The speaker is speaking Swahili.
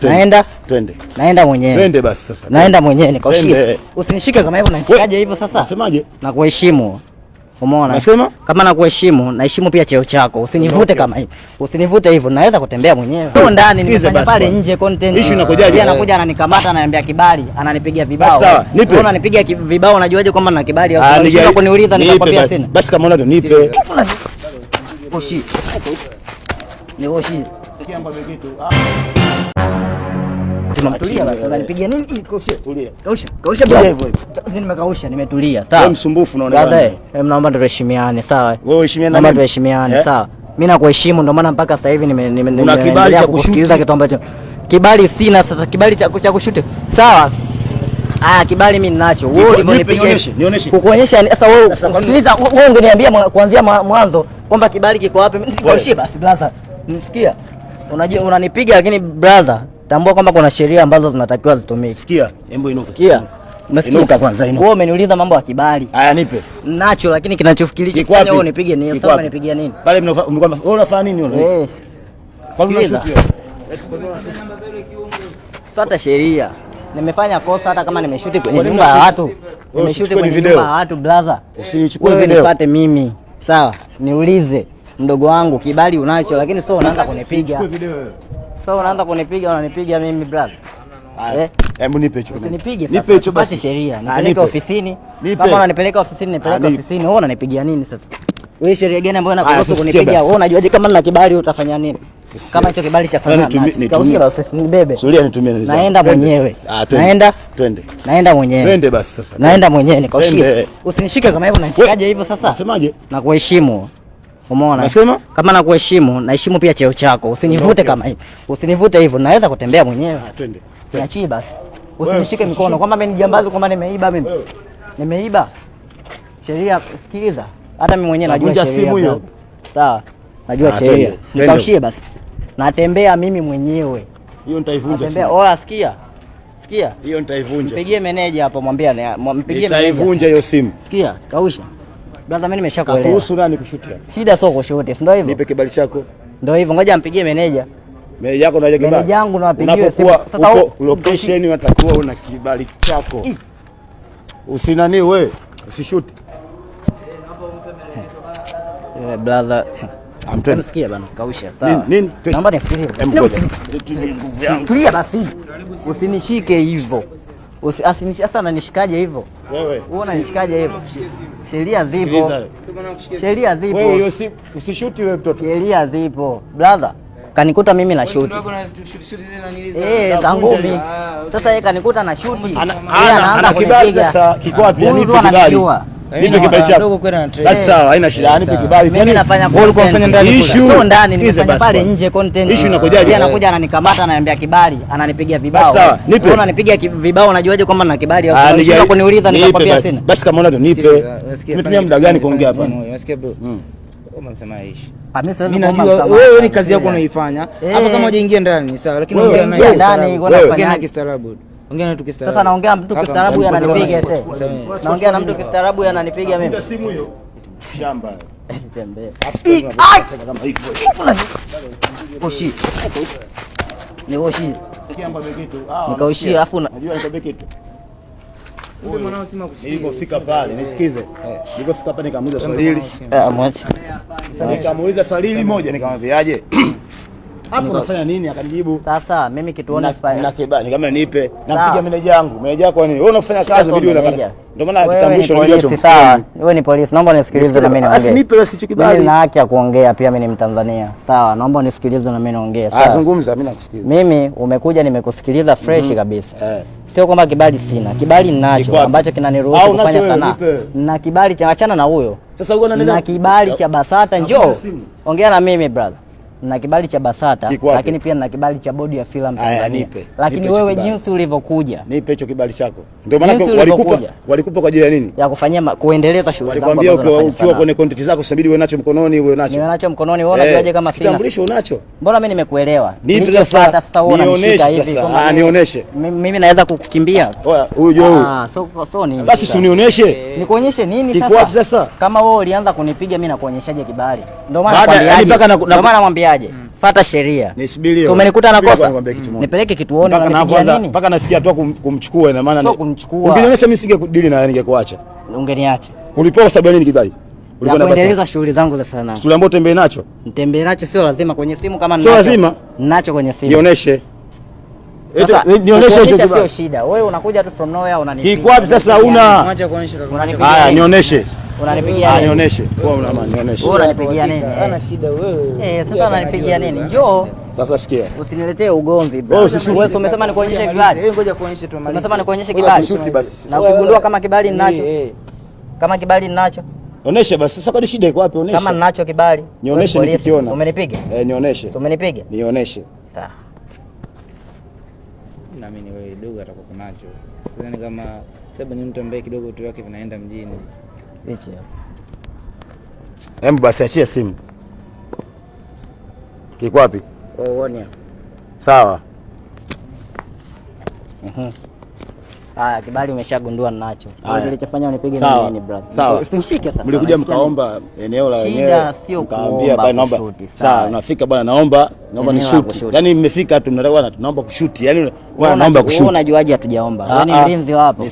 Naenda? Twende. Naenda mwenyewe. Twende basi sasa. Naenda mwenyewe nikaushie. Usinishike kama hivyo unanishikaje hivyo sasa? Unasemaje? Nakuheshimu. Umeona? Nasema? Kama nakuheshimu, naheshimu pia cheo chako. Usinivute kama hivyo. Usinivute hivyo, naweza kutembea mwenyewe. Sio ndani nimefanya pale nje content. Issue inakujaje? Yeye anakuja ananikamata ananiambia kibali, ananipigia vibao. Wewe unanipigia vibao unajuaje kwamba na kibali au unataka kuniuliza nikakwambia sina? Basi kama unataka nipe. Oshi. Ni oshi. Sikia mambo kitu. Tunamtulia basi. Unanipigia nini? Kausha. Tulia. Kausha bwana. Sasa nimekausha, nimetulia. Sawa. Wewe msumbufu unaona. Brother, naomba tuheshimiane, sawa? Wewe heshimiana na mimi. Naomba tuheshimiane, sawa? Mimi nakuheshimu ndio maana mpaka sasa hivi una kibali cha kusikiliza kitu ambacho kibali sina sasa, kibali cha kushuti. Sawa? Kibali mimi ninacho. Wewe ulivyonipigia nionyeshe. Kukuonyesha sasa wewe sikiliza, wewe ungeniambia kuanzia mwanzo kwamba kibali kiko wapi? Nikaushie basi brother. Msikia? Unanipiga lakini brother, tambua kwamba kuna sheria ambazo zinatakiwa zitumike. Sikia, hebu inuka. Sikia. Umesikia kwanza inuka. Wewe umeniuliza mambo ya kibali. Haya nipe. Nacho lakini kinachofikiria kufanya wewe unipige ni sawa, unipigia nini? Pale mlikuwa wewe unafanya nini wewe? Kwa nini unashuti? Fuata sheria. Nimefanya kosa hata kama nimeshuti kwenye nyumba ya watu. Nimeshuti kwenye nyumba ya watu brother. Usinichukue video. Wewe nifuate mimi. Sawa? Niulize mdogo wangu kibali unacho lakini sio unaanza kunipiga. Sio unaanza kunipiga unanipiga mimi brother. Hebu nipe hicho. Usinipige sasa. Nipe hicho basi sheria. Nipeleke ofisini. Kama unanipeleka ofisini nipeleke ofisini. Wewe unanipigia nini sasa? Wewe sheria gani ambayo inakuruhusu kunipiga? Wewe unajuaje kama nina kibali utafanya nini? Kama hicho kibali cha sanaa. Kaushia basi nibebe. Sulia nitumie nini? Naenda mwenyewe. Naenda? Twende. Naenda mwenyewe. Twende basi sasa. Naenda mwenyewe nikaushie. Usinishike kama hivyo unanishikaje hivyo sasa? Unasemaje? Nakuheshimu. Umeona? Nasema? Kama nakuheshimu, naheshimu pia cheo chako. Usinivute kama hivyo. Usinivute hivyo, naweza kutembea mwenyewe. Twende. Niachie basi. Usinishike mikono kwamba mimi ni jambazi, kwamba nimeiba mimi. Nimeiba. Sheria sikiliza. Hata mimi mwenyewe najua sheria. Sawa. Najua sheria. Nikaushie basi. Natembea mimi mwenyewe. Hiyo nitaivunja. Natembea. Oa sikia. Sikia. Hiyo nitaivunja. Mpigie meneja hapo mwambie mpigie meneja. Nitaivunja hiyo simu. Sikia, kausha. Brother mimi nimeshakuelewa. Kuhusu nani kushutia? Shida sio kushutia, si ndio hivyo? Nipe kibali chako. Ndio hivyo, ngoja mpigie meneja. Meneja yako unaje kibali? Meneja yangu napigiwa simu. Sasa location unatakiwa una kibali chako. Usinani wewe, usishuti. Brother. Msikia bana, kausha. Sawa. Nini? Naomba nifikirie. Nguvu yangu. Tulia basi. Usinishike hivyo. Asinisha sana nishikaje hivyo? Wewe unanishikaje hivyo? Sheria zipo. Sheria zipo. Wewe usishuti wewe mtoto. Sheria zipo. Brother, kanikuta mimi na shoot. Ngumi. Sasa yeye kanikuta na shoot. Ana kibali sasa kiko wapi? Nipe kibali. Nipe kibali chako. Basi sawa, haina shida. Nipe kibali. Mimi nafanya kufanya ndani. Sio ndani, nimefanya pale nje content. Issue inakujaje? Yeye anakuja ananikamata ananiambia kibali, ananipigia vibao. Wewe unanipigia vibao unajuaje kwamba nina kibali au unataka kuniuliza nikakwambia sina? Basi kama unataka nipe. Tumetumia muda gani kuongea hapa? Unasikia bro? Umemsema Aishi. Mimi najua wewe ni kazi yako unaifanya. Hata kama hujaingia ndani sawa, lakini ongea naye ndani unafanya kistaarabu. Ongea na mtu kistaarabu. Sasa naongea mtu kistaarabu ananipiga sasa. Naongea na mtu kistaarabu ananipiga mimi. Simu hiyo. Shamba. Tembea. Oshi. Ni oshi. Sikia mambo kitu. Nikaushie afu najua nikwambie kitu. Nilipofika pale nisikize. Nilipofika pale nikamuuliza swali hili. Mwache. Nikamuuliza swali hili moja nikamwambiaje? Hapo unafanya nini? Akanijibu. Sasa mimi kituona spy. Na kibali nikamwambia nipe. Nampiga meneja yangu. Meneja yako nini? Wewe unafanya kazi video unakata. Ndio maana kitambulisho ndio hicho. Sawa. Wewe ni polisi. Naomba nisikilize na mimi niongee. Asinipe basi hicho kibali. Mimi na haki ya kuongea pia, mimi ni Mtanzania. Sawa. Naomba unisikilize na mimi niongee. Sawa. Zungumza, mimi nakusikiliza. Mimi umekuja nimekusikiliza fresh kabisa. Sio kwamba kibali sina. Kibali ninacho ambacho kinaniruhusu kufanya sanaa. Na kibali cha achana na huyo. Sasa uko na kibali cha BASATA, njoo. Ongea na mimi brother. Na kibali cha BASATA lakini pia na kibali cha bodi ya filamu Tanzania. Lakini wewe jinsi ulivyokuja, nipe hicho kibali chako. Ndio maana walikupa kwa ajili ya nini? Ya kufanyia kuendeleza shughuli zangu. Walikwambia ukiwa kwenye content zako usibidi uwe nacho mkononi, uwe nacho. Niwe nacho mkononi, wewe unajuaje kama sina? Kitambulisho unacho. Mbona mimi nimekuelewa? Nipe sasa wewe unanishika hivi kwamba nionyeshe. Mimi naweza kukukimbia. Oya, huyu jo. So nini? Basi si unionyeshe. Nikuonyeshe nini sasa? Kiko wapi sasa? Kama wewe ulianza kunipiga mimi nakuonyeshaje kibali? Ndio maana nakwambiaje? Ndio maana namwambiaje? Fuata sheria. Nisubiri. So umenikuta na kosa. Nipeleke kituoni unanipigia nini? Mpaka nafikia tu kumchukua, ina maana sio kumchukua. Ungeniacha mimi singekudili na ningekuacha. Ungeniacha. Ulipewa kwa sababu nini kibali? Ulikuwa unaendeleza shughuli zangu za sanaa. Shughuli ambayo tembee nacho? Nitembee nacho sio lazima kwenye simu kama ninacho. Sio lazima. Ninacho kwenye simu. Nionyeshe. Nionyeshe hicho sio shida. Wewe unakuja tu from nowhere unanipigia. Kiko wapi sasa una? Acha kuonyesha. Haya nionyeshe. Unanipigia nini? Nionyeshe. Wewe una nionyeshe. Wewe unanipigia nini? Hana shida wewe. Sasa unanipigia nini? Njoo. Sasa sikia. Usiniletee ugomvi bro. Wewe umesema nikuonyeshe kibali. Wewe ngoja kuonyeshe tu mali. Umesema nikuonyeshe kibali. Na ukigundua kama kibali ninacho. Kama kibali ninacho. Onesha basi. Sasa kwa shida iko wapi? Onesha. Kama ninacho kibali. Nionyeshe nikiona. Umenipiga? Nionyeshe. Umenipiga? Nionyeshe. Sawa. Na mimi wewe dogo atakuwa nacho. Sidhani kama sababu ni mtu ambaye kidogo tu yake vinaenda mjini. Hichi hapo. Hebu basi achia simu. Kiko wapi? Uone. Sawa. Haya, kibali umeshagundua ninacho. Kilichofanya unipige nini brother? Sawa. Usinishike sasa. Mlikuja mkaomba eneo la wenyewe. Shida sio kuomba bwana, naomba. Sawa, unafika bwana, naomba nishuti. Yaani mmefika tu mnataka bwana tunaomba kushuti. Yaani bwana naomba kushuti. Wewe unajuaje hatujaomba? Wewe ni mlinzi wapo.